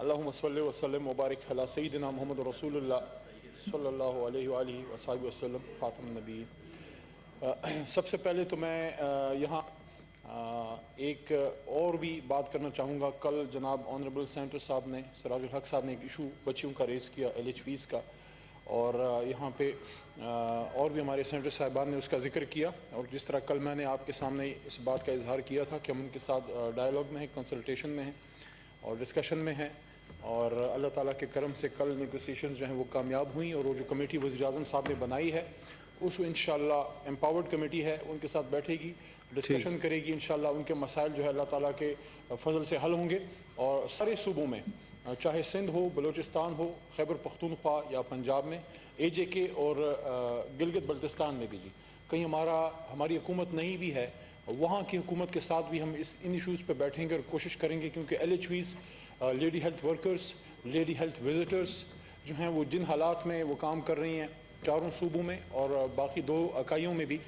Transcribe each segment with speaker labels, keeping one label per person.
Speaker 1: اللہم صلی وسلم وبارک علی سیدنا محمد رسول اللہ صلی اللہ علیہ وآلہ وصحبہ وسلم خاتم النبیین۔ سب سے پہلے تو میں یہاں ایک اور بھی بات کرنا چاہوں گا۔ کل جناب آنریبل سینیٹر صاحب نے، سراج الحق صاحب نے ایک ایشو بچیوں کا ریز کیا LHVs کا، اور یہاں پہ اور بھی ہمارے سینیٹر صاحبان نے اس کا ذکر کیا، اور جس طرح کل میں نے آپ کے سامنے اس بات کا اظہار کیا تھا کہ ہم ان کے ساتھ ڈائیلاگ میں ہیں، کنسلٹیشن میں ہیں اور ڈسکشن میں ہیں، اور اللہ تعالیٰ کے کرم سے کل نیگوسیشنز جو ہیں وہ کامیاب ہوئیں، اور وہ جو کمیٹی وزیر اعظم صاحب نے بنائی ہے اس کو انشاءاللہ امپاورڈ کمیٹی ہے، ان کے ساتھ بیٹھے گی، ڈسکشن کرے گی، انشاءاللہ ان کے مسائل جو ہے اللہ تعالیٰ کے فضل سے حل ہوں گے، اور سارے صوبوں میں چاہے سندھ ہو، بلوچستان ہو، خیبر پختونخوا یا پنجاب میں، AJK اور گلگت بلتستان میں بھی جی کہیں ہماری حکومت نہیں بھی ہے، وہاں کی حکومت کے ساتھ بھی ہم ان ایشوز پہ بیٹھیں گے اور کوشش کریں گے، کیونکہ LHVs lady health workers, lady health visitors جو ہیں وہ جن حالات میں وہ کام کر رہی ہیں چاروں صوبوں میں اور باقی 2 اکائیوں میں بھی،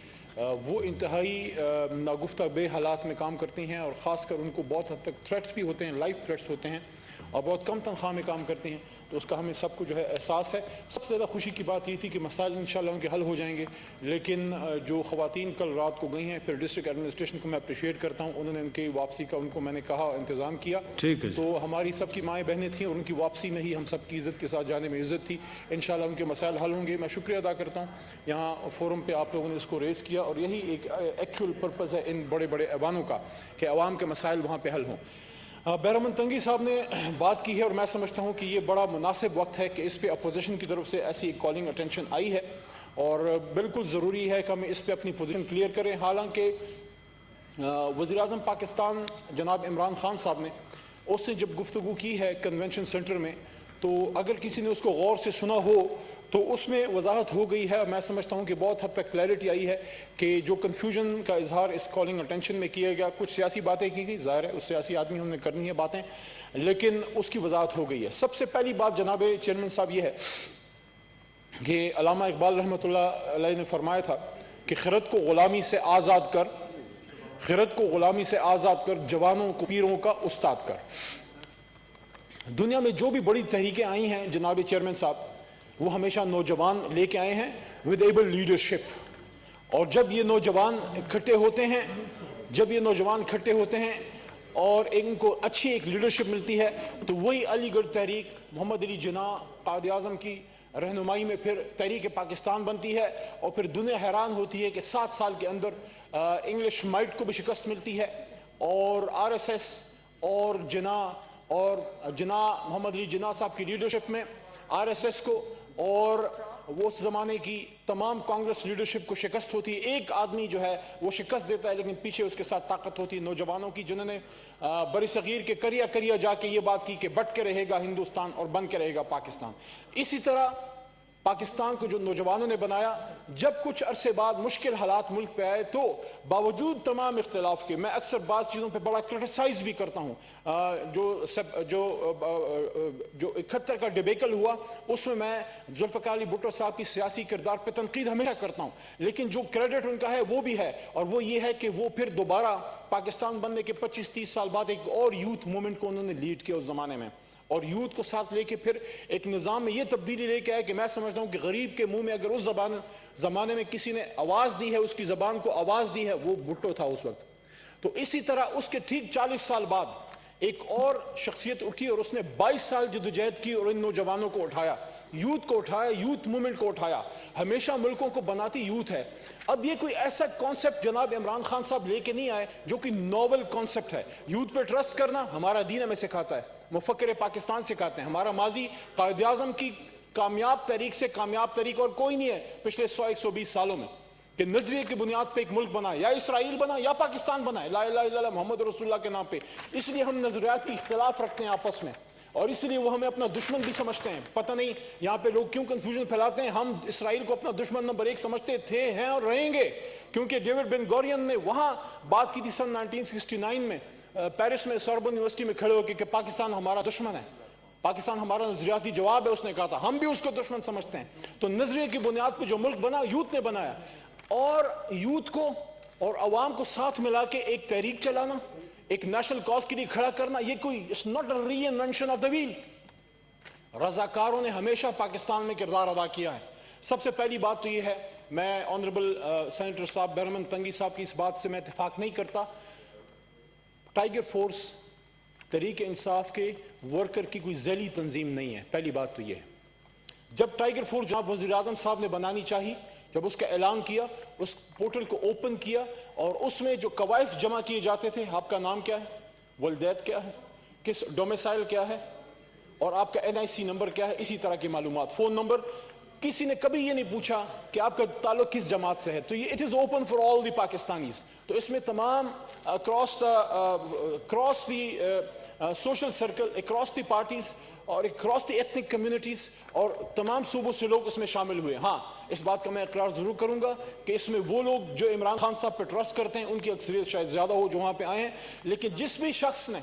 Speaker 1: وہ انتہائی ناگفتہ بے حالات میں کام کرتی ہیں، اور خاص کر ان کو بہت حد تک تھریٹس بھی ہوتے ہیں، لائف تھریٹس ہوتے ہیں، اور بہت کم تنخواہ میں کام کرتے ہیں، تو اس کا ہمیں سب کو جو ہے احساس ہے۔ سب سے زیادہ خوشی کی بات یہ تھی کہ مسائل انشاءاللہ ان کے حل ہو جائیں گے، لیکن جو خواتین کل رات کو گئی ہیں، پھر ڈسٹرکٹ ایڈمنسٹریشن کو میں اپریشیٹ کرتا ہوں، انہوں نے ان کی واپسی کا ان کو میں نے کہا انتظام کیا، تو ہماری سب کی مائیں بہنیں تھیں، اور ان کی واپسی میں ہی ہم سب کی عزت کے ساتھ جانے میں عزت تھی، انشاءاللہ ان کے مسائل حل ہوں گے۔ میں شکریہ ادا کرتا ہوں یہاں فورم پہ آپ لوگوں نے اس کو ریز کیا، اور یہی ایک ایکچوئل پرپز ہے ان بڑے بڑے ایوانوں کا کہ عوام کے مسائل وہاں پہ حل ہوں۔ بیرامن تنگی صاحب نے بات کی ہے، اور میں سمجھتا ہوں کہ یہ بڑا مناسب وقت ہے کہ اس پہ اپوزیشن کی طرف سے ایسی ایک کالنگ اٹینشن آئی ہے، اور بالکل ضروری ہے کہ ہم اس پہ اپنی پوزیشن کلیئر کریں۔ حالانکہ وزیر اعظم پاکستان جناب عمران خان صاحب نے اس نے جب گفتگو کی ہے کنونشن سینٹر میں، تو اگر کسی نے اس کو غور سے سنا ہو تو اس میں وضاحت ہو گئی ہے، اور میں سمجھتا ہوں کہ بہت حد تک کلیئرٹی آئی ہے کہ جو کنفیوژن کا اظہار اس کالنگ اٹینشن میں کیا گیا، کچھ سیاسی باتیں کی گئی، ظاہر ہے اس سیاسی آدمی ہم نے کرنی ہے باتیں، لیکن اس کی وضاحت ہو گئی ہے۔ سب سے پہلی بات جناب چیئرمین صاحب یہ ہے کہ علامہ اقبال رحمۃ اللہ علیہ نے فرمایا تھا کہ خرد کو غلامی سے آزاد کر، خرد کو غلامی سے آزاد کر، جوانوں کو پیروں کا استاد کر۔ دنیا میں جو بھی بڑی تحریکیں آئی ہیں جناب چیئرمین صاحب، وہ ہمیشہ نوجوان لے کے آئے ہیں ود ایبل لیڈرشپ، اور جب یہ نوجوان اکٹھے ہوتے ہیں، اور ان کو اچھی ایک لیڈرشپ ملتی ہے، تو وہی علی گڑھ تحریک محمد علی جناح قائد اعظم کی رہنمائی میں پھر تحریک پاکستان بنتی ہے، اور پھر دنیا حیران ہوتی ہے کہ 7 سال کے اندر انگلش مائٹ کو بھی شکست ملتی ہے، اور RSS اور جناح محمد علی جناح صاحب کی لیڈرشپ میں RSS کو اور وہ اس زمانے کی تمام کانگریس لیڈرشپ کو شکست ہوتی ہے۔ ایک آدمی جو ہے وہ شکست دیتا ہے، لیکن پیچھے اس کے ساتھ طاقت ہوتی ہے نوجوانوں کی، جنہوں نے بر صغیر کے کریا جا کے یہ بات کی کہ بٹ کے رہے گا ہندوستان اور بن کے رہے گا پاکستان۔ اسی طرح پاکستان کو جو نوجوانوں نے بنایا، جب کچھ عرصے بعد مشکل حالات ملک پہ آئے تو باوجود تمام اختلاف کے، میں اکثر بعض چیزوں پہ بڑا کرٹیسائز بھی کرتا ہوں، جو 71 کا ڈیبیکل ہوا اس میں ذوالفقار علی بھٹو صاحب کی سیاسی کردار پہ تنقید ہمیشہ کرتا ہوں، لیکن جو کریڈٹ ان کا ہے وہ بھی ہے، اور وہ یہ ہے کہ وہ پھر دوبارہ پاکستان بننے کے 25-30 سال بعد ایک اور یوتھ مومنٹ کو انہوں نے لیڈ کیا اس زمانے میں، اور یوتھ کو ساتھ لے کے پھر ایک نظام میں یہ تبدیلی لے کے آئے کہ میں سمجھتا ہوں کہ غریب کے منہ میں اگر اس زمانے میں کسی نے آواز دی ہے، اس کی زبان کو آواز دی ہے، وہ بھٹو تھا اس وقت۔ تو اسی طرح اس کے ٹھیک 40 سال بعد ایک اور شخصیت اٹھی، اور اس نے 22 سال جدوجہد کی، اور ان نوجوانوں کو اٹھایا، یوتھ کو اٹھایا، یوتھ مومنٹ کو اٹھایا۔ ہمیشہ ملکوں کو بناتی یوتھ ہے۔ اب یہ کوئی ایسا کانسیپٹ جناب عمران خان صاحب لے کے نہیں آئے جو کہ نوول کانسیپٹ ہے۔ یوتھ پہ ٹرسٹ کرنا ہمارا دین ہمیں سکھاتا ہے، مفکر پاکستان سکھاتے ہیں، ہمارا ماضی قائد اعظم کی کامیاب تحریک سے کامیاب تحریک اور کوئی نہیں ہے پچھلے 100-120 سالوں میں، کہ نظریے کی بنیاد پہ ایک ملک بنا، یا اسرائیل بنا یا پاکستان بنا ہے، لا الہ الا اللہ محمد رسول اللہ کے نام پہ۔ اس لیے ہم نظریات کی اختلاف رکھتے ہیں آپس میں، اور اس لیے وہ ہمیں اپنا دشمن بھی سمجھتے ہیں۔ پتہ نہیں یہاں پہ لوگ کیوں کنفیوژن پھیلاتے ہیں۔ ہم اسرائیل کو اپنا دشمن نمبر 1 سمجھتے تھے، ہیں اور رہیں گے، کیونکہ ڈیوڈ بن گورین نے وہاں بات کی تھی سن 1969 میں پیرس میں سوربن یونیورسٹی میں کھڑے ہو کے کہ پاکستان ہمارا دشمن ہے، پاکستان ہمارا نظریاتی جواب ہے، اس نے کہا تھا، ہم بھی اس کو دشمن سمجھتے ہیں۔ تو نظریے کی بنیاد پہ جو ملک بنا یوتھ نے بنایا، اور یوتھ کو اور عوام کو ساتھ ملا کے ایک تحریک چلانا، ایک نیشنل کاز کے لیے کھڑا کرنا یہ کوئی it's not a reinvention of the wheel. رضاکاروں نے ہمیشہ پاکستان میں کردار ادا کیا ہے. سب سے پہلی بات تو یہ ہے, میں آنریبل سینیٹر صاحب بہرمن تنگی صاحب کی اس بات سے میں اتفاق نہیں کرتا. ٹائیگر فورس تحریک انصاف کے ورکر کی کوئی ذیلی تنظیم نہیں ہے. پہلی بات تو یہ ہے. جب ٹائیگر فورس جناب وزیر اعظم صاحب نے بنانی چاہی, جب اس کا اعلان کیا, اس پورٹل کو اوپن کیا اور اس میں جو کوائف جمع کیے جاتے تھے, آپ کا نام کیا ہے, ولدیت کیا ہے, کس ڈومیسائل کیا ہے, اور آپ کا NIC نمبر کیا ہے, اسی طرح کی معلومات, فون نمبر, کسی نے کبھی یہ نہیں پوچھا کہ آپ کا تعلق کس جماعت سے ہے. تو یہ it is open for all the Pakistanis. تو اس میں تمام across the social circle, across the parties اور اکراس دی ایتھنک کمیونٹیز اور تمام صوبوں سے لوگ اس میں شامل ہوئے. ہاں, اس بات کا میں اقرار ضرور کروں گا کہ اس میں وہ لوگ جو عمران خان صاحب پہ ٹرسٹ کرتے ہیں ان کی اکثریت شاید زیادہ ہو جو وہاں پہ آئے ہیں, لیکن جس بھی شخص نے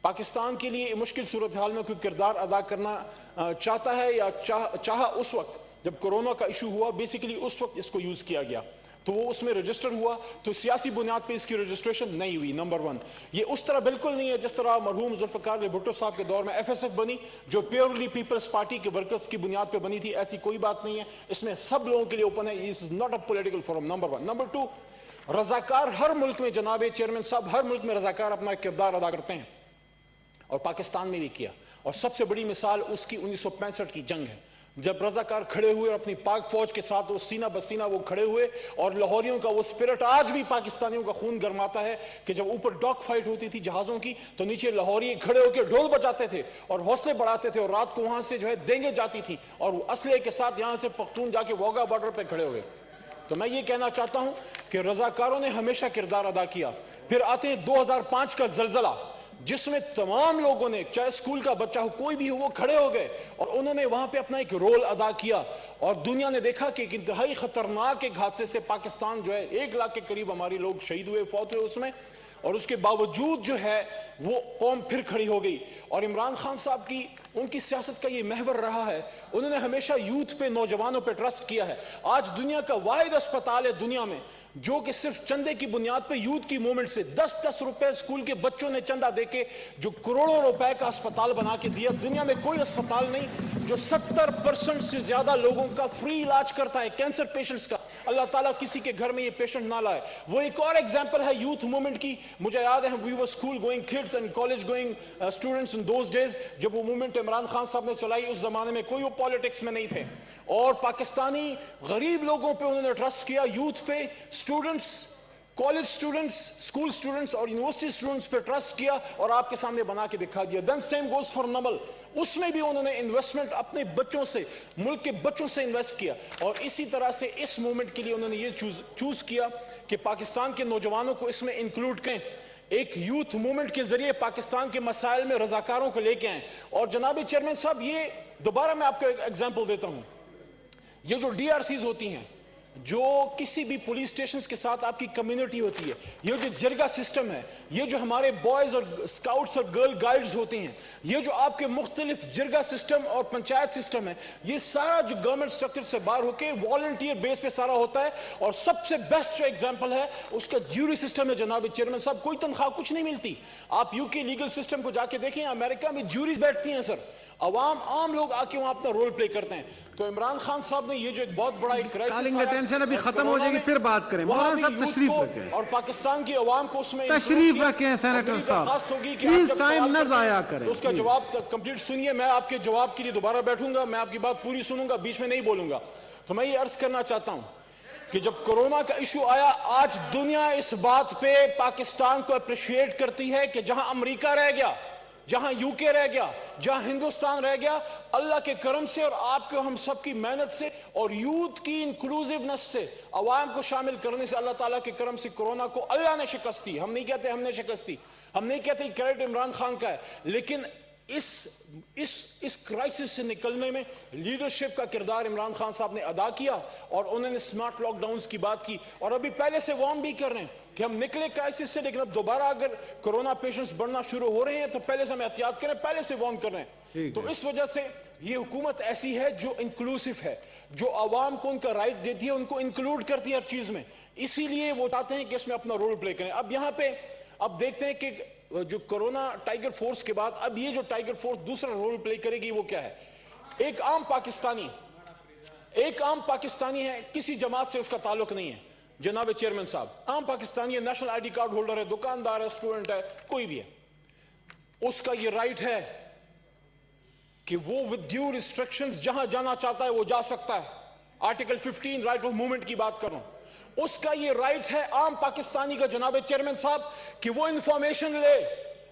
Speaker 1: پاکستان کے لیے مشکل صورتحال میں کوئی کردار ادا کرنا چاہتا ہے یا چاہا اس وقت جب کرونا کا ایشو ہوا, بیسیکلی اس وقت اس کو یوز کیا گیا تو وہ اس میں رجسٹر ہوا, تو سیاسی بنیاد پہ اس کی رجسٹریشن نہیں ہوئی. نمبر 1, یہ اس طرح بالکل نہیں ہے جس طرح مرحوم ذوالفقار علی بھٹو صاحب کے دور میں FSF بنی جو پیورلی پیپلز پارٹی کے ورکرز کی بنیاد پہ بنی تھی. ایسی کوئی بات نہیں ہے, اس میں سب لوگوں کے لیے اوپن ہے. اس is not a political forum. Number 1. Number 2, رضاکار ہر ملک میں, جناب چیئرمین صاحب, ہر ملک میں رضاکار اپنا کردار ادا کرتے ہیں اور پاکستان میں بھی کیا. اور سب سے بڑی مثال اس کی 1965 کی جنگ ہے, جب رضاکار کھڑے ہوئے اور اپنی پاک فوج کے ساتھ وہ سینہ بسینہ وہ کھڑے ہوئے, اور لاہوریوں کا وہ سپرٹ آج بھی پاکستانیوں کا خون گرماتا ہے کہ جب اوپر ڈاگ فائٹ ہوتی تھی جہازوں کی تو نیچے لاہوری کھڑے ہو کے ڈھول بجاتے تھے اور حوصلے بڑھاتے تھے, اور رات کو وہاں سے جو ہے دینگیں جاتی تھی اور وہ اسلحے کے ساتھ یہاں سے پختون جا کے واگا بارڈر پہ کھڑے ہوئے. تو میں یہ کہنا چاہتا ہوں کہ رضاکاروں نے ہمیشہ کردار ادا کیا. پھر آتے ہیں 2005 کا زلزلہ, جس میں تمام لوگوں نے, چاہے اسکول کا بچہ ہو کوئی بھی ہو, وہ کھڑے ہو گئے اور انہوں نے وہاں پہ اپنا ایک رول ادا کیا, اور دنیا نے دیکھا کہ ایک انتہائی خطرناک ایک حادثے سے پاکستان جو ہے 1 لاکھ کے قریب ہماری لوگ شہید ہوئے, فوت ہوئے اس میں, اور اس کے باوجود جو ہے وہ قوم پھر کھڑی ہو گئی. اور عمران خان صاحب کی ان کی سیاست کا یہ محور رہا ہے, انہوں نے ہمیشہ یوتھ پہ, نوجوانوں پہ ٹرسٹ کیا ہے. آج دنیا کا واحد اسپتال ہے دنیا میں جو کہ صرف چندے کی بنیاد پہ یوتھ کی موومنٹ سے 10-10 روپے اسکول کے بچوں نے چندہ دے کے جو کروڑوں روپے کا اسپتال بنا کے دیا. دنیا میں کوئی اسپتال نہیں جو 70% سے زیادہ لوگوں کا فری علاج کرتا ہے, کینسر پیشنٹس کا. اللہ تعالیٰ کسی کے گھر میں یہ پیشنٹ نہ لائے. وہ ایک اور ایگزامپل ہے یوتھ موومنٹ کی. مجھے یاد ہے we were school going kids and college going students in those days, جب وہ موومنٹ عمران خان صاحب نے چلائی اس زمانے میں کوئی وہ پالیٹکس میں نہیں تھے, اور پاکستانی غریب لوگوں پہ انہوں نے ٹرسٹ کیا, یوتھ پہ, students, college students, school students اور یونیورسٹی اسٹوڈنٹس پہ ٹرسٹ کیا اور آپ کے سامنے بنا کے دکھا دیا. دین سیم گوز فار نمل, اس میں بھی انہوں نے انویسٹمنٹ اپنے بچوں سے, ملک کے بچوں سے انویسٹ کیا, اور اسی طرح سے اس موومنٹ کے لیے انہوں نے یہ چوز کیا کہ پاکستان کے نوجوانوں کو اس میں انکلوڈ کریں. ایک یوتھ موومنٹ کے ذریعے پاکستان کے مسائل میں رضاکاروں کو لے کے آئیں. اور جناب چیئرمین صاحب, یہ دوبارہ میں آپ کو ایک ایگزامپل دیتا ہوں. یہ جو DRCs ہوتی ہیں, جو کسی بھی پولیس اسٹیشنز کے ساتھ آپ کی کمیونٹی ہوتی ہے, یہ جو جرگا سسٹم ہے, یہ جو ہمارے بوائز اور اسکاؤٹس اور گرل گائیڈز ہوتی ہیں, یہ جو آپ کے مختلف جرگا سسٹم اور پنچایت سسٹم ہے, یہ سارا جو گورنمنٹ سٹرکچر سے باہر ہو کے والنٹیئر بیس پہ سارا ہوتا ہے. اور سب سے بیسٹ جو ایگزامپل ہے اس کا جیوری سسٹم ہے. جناب چیئرمین صاحب, کوئی تنخواہ کچھ نہیں ملتی. آپ UK لیگل سسٹم کو جا کے دیکھیں, امریکہ میں جیوریز بیٹھتی ہیں سر, عام لوگ آ کے وہاں اپنا رول پلے کرتے ہیں. تو عمران خان صاحب نے یہ جو ایک بہت بڑا ایک کرائسس
Speaker 2: ٹینشن ابھی ختم ہو جائے گی, پھر بات کریں. مولانا صاحب تشریف رکھیں,
Speaker 1: اور پاکستان کی عوام کو اس میں
Speaker 2: تشریف رکھیں سینیٹر صاحب, پلیز ٹائم نہ ضائع کریں.
Speaker 1: اس کا جواب کمپلیٹ سنیے, میں آپ کے جواب کے لیے دوبارہ بیٹھوں گا, میں آپ کی بات پوری سنوں گا, بیچ میں نہیں بولوں گا. تو میں یہ عرض کرنا چاہتا ہوں کہ جب کرونا کا ایشو آیا, آج دنیا اس بات پہ پاکستان کو اپریشیٹ کرتی ہے کہ جہاں امریکہ رہ گیا, جہاں UK رہ گیا, جہاں ہندوستان رہ گیا, اللہ کے کرم سے اور آپ کے ہم سب کی محنت سے اور یوتھ کی انکلوزیونس سے, عوام کو شامل کرنے سے, اللہ تعالیٰ کے کرم سے کرونا کو اللہ نے شکست دی. ہم نہیں کہتے ہم نے شکست دی, ہم نہیں کہتے کریڈٹ عمران خان کا ہے, لیکن اس کرائسس سے نکلنے میں لیڈرشپ کا کردار عمران خان صاحب نے ادا کیا, اور انہوں نے سمارٹ لاک ڈاؤنز کی بات کی, اور ابھی پہلے سے وارن بھی کر رہے ہیں کہ ہم نکلے کرائسس سے, لیکن اب دوبارہ اگر کرونا پیشنٹس بڑھنا شروع ہو رہے ہیں تو پہلے سے ہم احتیاط کریں, پہلے سے وارن کر رہے ہیں. تو اس وجہ سے یہ حکومت ایسی ہے جو انکلوسیو ہے, جو عوام کو ان کا رائٹ دیتی ہے, ان کو انکلوڈ کرتی ہے ہر چیز میں, اسی لیے وہ چاہتے ہیں کہ اس میں اپنا رول پلے کریں. اب یہاں پہ اب دیکھتے ہیں کہ جو کورونا ٹائیگر فورس کے بعد اب یہ جو ٹائیگر فورس دوسرا رول پلے کرے گی وہ کیا ہے. ایک عام پاکستانی ہے, کسی جماعت سے اس کا تعلق نہیں ہے جناب چیئرمین صاحب, عام پاکستانی ہے, national I D card holder ہے, دکاندار ہے, اسٹوڈنٹ ہے, کوئی بھی ہے, اس کا یہ رائٹ ہے کہ وہ with due restrictions جہاں جانا چاہتا ہے وہ جا سکتا ہے. آرٹیکل 15 رائٹ آف موومنٹ کی بات کر رہا ہوں. اس کا یہ رائٹ ہے عام پاکستانی کا جناب چیئرمین صاحب کہ وہ انفارمیشن لے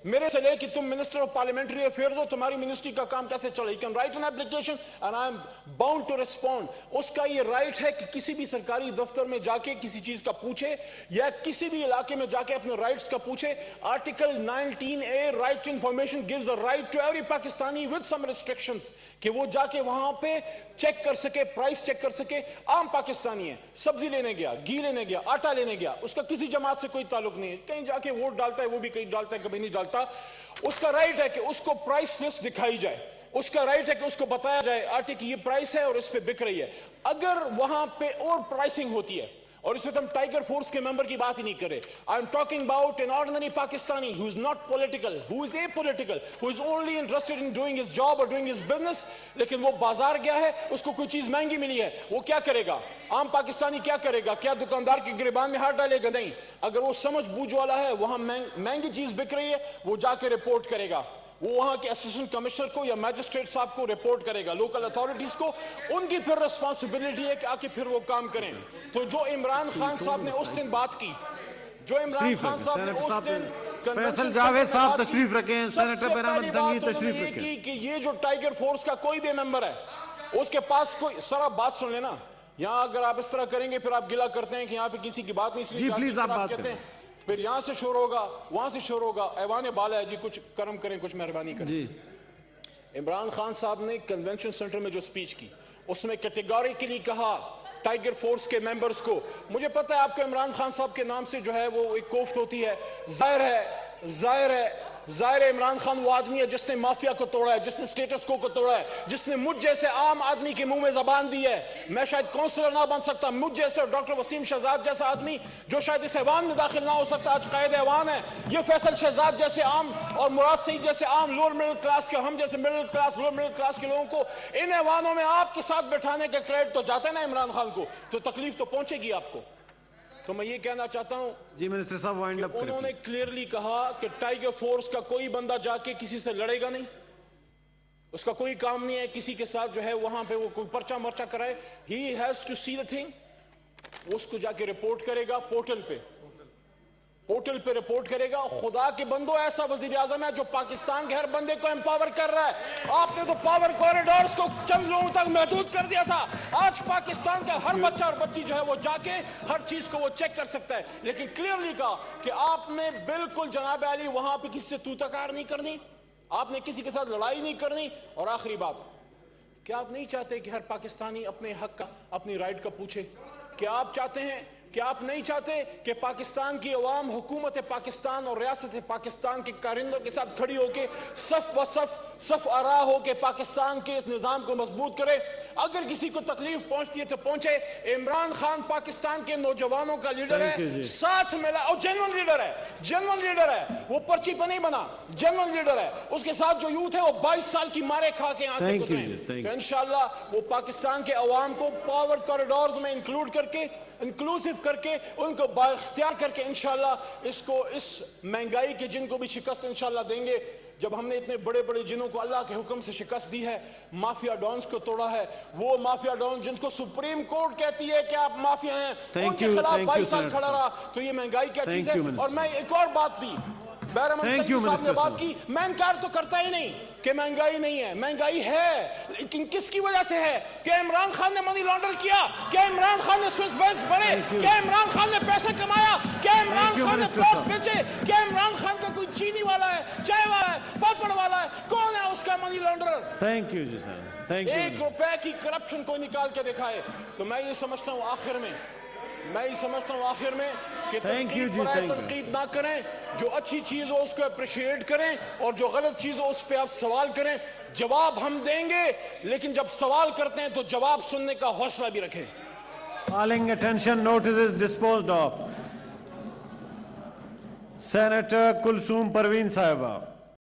Speaker 1: میرے سے لے کہ تم منسٹر آف پارلیمنٹری افیئرز ہو, تمہاری منسٹری کا کام کیسے چلے. You can write an application and I am bound to respond. اس کا یہ رائٹ ہے کہ کسی بھی سرکاری دفتر میں جا کے کسی چیز کا پوچھے یا کسی بھی علاقے میں جا کے اپنے رائٹس کا پوچھے. Article 19A right to information gives a right to every Pakistani with some restrictions کہ وہ جا کے وہاں پہ چیک کر سکے, پرائس چیک کر سکے. عام پاکستانی ہے, سبزی لینے گیا, گھی لینے گیا, آٹا لینے گیا, اس کا کسی جماعت سے کوئی تعلق نہیں ہے, کہیں جا کے ووٹ ڈالتا ہے, وہ بھی کہیں ڈالتا ہے, کبھی نہیں ڈالتا. اس کا رائٹ ہے کہ اس کو پرائس لسٹ دکھائی جائے, اس کا رائٹ ہے کہ اس کو بتایا جائے آٹے کی یہ پرائس ہے اور اس پہ بک رہی ہے. اگر وہاں پہ اور پرائسنگ ہوتی ہے, اور اس وقت ہم ٹائیگر فورس کے ممبر کی بات ہی نہیں کرے, I am talking about an ordinary Pakistani who is not political, who is apolitical, who is only interested in doing his job or doing his business, لیکن وہ بازار گیا ہے, اس کو کوئی چیز مہنگی ملی ہے, وہ کیا کرے گا؟ عام پاکستانی کیا کرے گا؟ کیا دکاندار کے گریبان میں ہاتھ ڈالے گا؟ نہیں. اگر وہ سمجھ بوجھ والا ہے, وہاں مہنگی چیز بک رہی ہے, وہ جا کے رپورٹ کرے گا, وہ وہاں کے اسسٹنٹ کمشنر کو یا میجسٹریٹ صاحب کو رپورٹ کرے گا, لوکل اتھارٹیز کو. ان کی پھر ریسپانسبلٹی ہے کہ آ کے پھر وہ کام کریں. تو جو عمران خان صاحب نے اس دن بات کی, جو عمران خان صاحب نے اس دن
Speaker 2: فیصل جاوید صاحب تشریف رکھیں, سینیٹر پیرامد دنگی تشریف رکھیں,
Speaker 1: کہ یہ جو ٹائیگر فورس کا کوئی بھی ممبر ہے اس کے پاس کوئی, سر آپ بات سن لینا, یہاں اگر آپ اس طرح کریں گے پھر آپ گلہ کرتے ہیں کہ یہاں پہ کسی کی بات نہیں سنی.
Speaker 2: جی پلیز آپ بات کریں,
Speaker 1: پھر یہاں سے شور ہوگا, وہاں سے شور ہوگا. ایوان بالا ہے جی, کچھ کرم کریں, کچھ مہربانی کریں.
Speaker 2: جی
Speaker 1: عمران خان صاحب نے کنونشن سینٹر میں جو سپیچ کی, اس میں کیٹیگوریکلی کہا ٹائیگر فورس کے ممبرز کو, مجھے پتہ ہے آپ کو عمران خان صاحب کے نام سے جو ہے وہ ایک کوفت ہوتی ہے. ظاہر ہے عمران خان وہ آدمی ہے جس نے مافیا کو توڑا ہے, جس نے سٹیٹس کو توڑا ہے, جس نے مجھ جیسے عام آدمی کے منہ میں زبان دی ہے. میں شاید کونسلر نہ بن سکتا, مجھ جیسے ڈاکٹر وسیم شہزاد جیسا آدمی جو شاید اس ایوان میں داخل نہ ہو سکتا, آج قائد ایوان ہے. یہ فیصل شہزاد جیسے عام اور مراد سعید جیسے عام لوور مڈل کلاس کے, ہم جیسے لوور مڈل کلاس کے لوگوں کو ان ایوانوں میں آپ کے ساتھ بٹھانے کا کریڈٹ تو جاتا ہے نا عمران خان کو, تو تکلیف تو پہنچے گی آپ کو. تو میں یہ کہنا چاہتا ہوں
Speaker 2: جی منسٹر صاحب وائنڈ اپ کریں.
Speaker 1: انہوں نے کلیئرلی کہا کہ ٹائیگر فورس کا کوئی بندہ جا کے کسی سے لڑے گا نہیں, اس کا کوئی کام نہیں ہے کسی کے ساتھ جو ہے وہاں پہ وہ کوئی پرچہ مرچہ کرائے. He has to see the thing, اس کو جا کے رپورٹ کرے گا پورٹل پہ رپورٹ کرے گا. خدا کے بندو, ایسا وزیر اعظم ہے جو پاکستان کے ہر بندے کو امپاور کر رہا ہے. آپ نے تو پاور کوریڈورز کو چند لوگوں تک محدود کر دیا تھا, آج پاکستان کا ہر بچہ اور بچی جو ہے وہ جا کے ہر چیز کو وہ چیک کر سکتا ہے. لیکن کلیئرلی کہا کہ آپ نے بالکل جناب علی وہاں پہ کسی سے تو تکار نہیں کرنی, آپ نے کسی کے ساتھ لڑائی نہیں کرنی. اور آخری بات, کیا آپ نہیں چاہتے کہ ہر پاکستانی اپنے حق کا, اپنی رائٹ کا پوچھے؟ کیا آپ چاہتے ہیں کہ آپ نہیں چاہتے کہ پاکستان کی عوام حکومت پاکستان اور ریاست پاکستان کے کارندوں کے ساتھ کھڑی ہو کے صف آرا ہو کے پاکستان کے اس نظام کو مضبوط کرے؟ اگر کسی کو تکلیف پہنچتی ہے تو پہنچے. عمران خان پاکستان کے نوجوانوں کا لیڈر ہے, ساتھ ملا, اور جنون لیڈر ہے, وہ پرچی پہ نہیں بنا, جنون لیڈر ہے. اس کے ساتھ جو یوتھ ہے وہ 22 سال کی مارے کھا کے یہاں سے گزرے. تو انشاءاللہ وہ پاکستان کے عوام کو پاور کوریڈورز میں انکلوڈ کر کے, انکلوسیو کر کے, ان کو بااختیار کر کے انشاءاللہ اس مہنگائی کے جن کو بھی شکست انشاءاللہ دیں گے. جب ہم نے اتنے بڑے بڑے جنوں کو اللہ کے حکم سے شکست دی ہے, مافیا ڈانس کو توڑا ہے, وہ مافیا ڈان جن کو سپریم کورٹ کہتی ہے کہ آپ مافیا ہیں, ان کے خلاف 22 سال کھڑا رہا. تو یہ مہنگائی کیا چیز ہے؟ اور میں ایک اور بات بھی, صاحب نے بات کی, میں انکار تو کرتا ہی نہیں کہ مہنگائی نہیں ہے, مہنگائی ہے, لیکن کس کی وجہ سے ہے؟ کہ عمران خان نے منی لانڈر کیا, کیا عمران خان نے سوئس بینکس بھرے, کیا عمران خان نے پیسے کمایا, کیا عمران خان نے پلاٹس بیچے, کیا عمران خان کا کوئی چینی والا ہے, چائے والا ہے, پاپڑ والا ہے, کون ہے اس کا منی لانڈرر؟
Speaker 2: تھینک یو جی سر,
Speaker 1: 1 روپے کی کرپشن کو نکال کے دکھائے. تو میں یہ سمجھتا ہوں آخر میں کہ تنقید نہ کریں, جو اچھی چیز ہو اس کو اپریشیٹ کریں, اور جو غلط چیز ہو اس پہ آپ سوال کریں. جواب ہم دیں گے, لیکن جب سوال کرتے ہیں تو جواب سننے کا حوصلہ بھی رکھیں.
Speaker 2: Calling attention, notice is disposed of. Senator Kulsoom Parveen صاحبہ.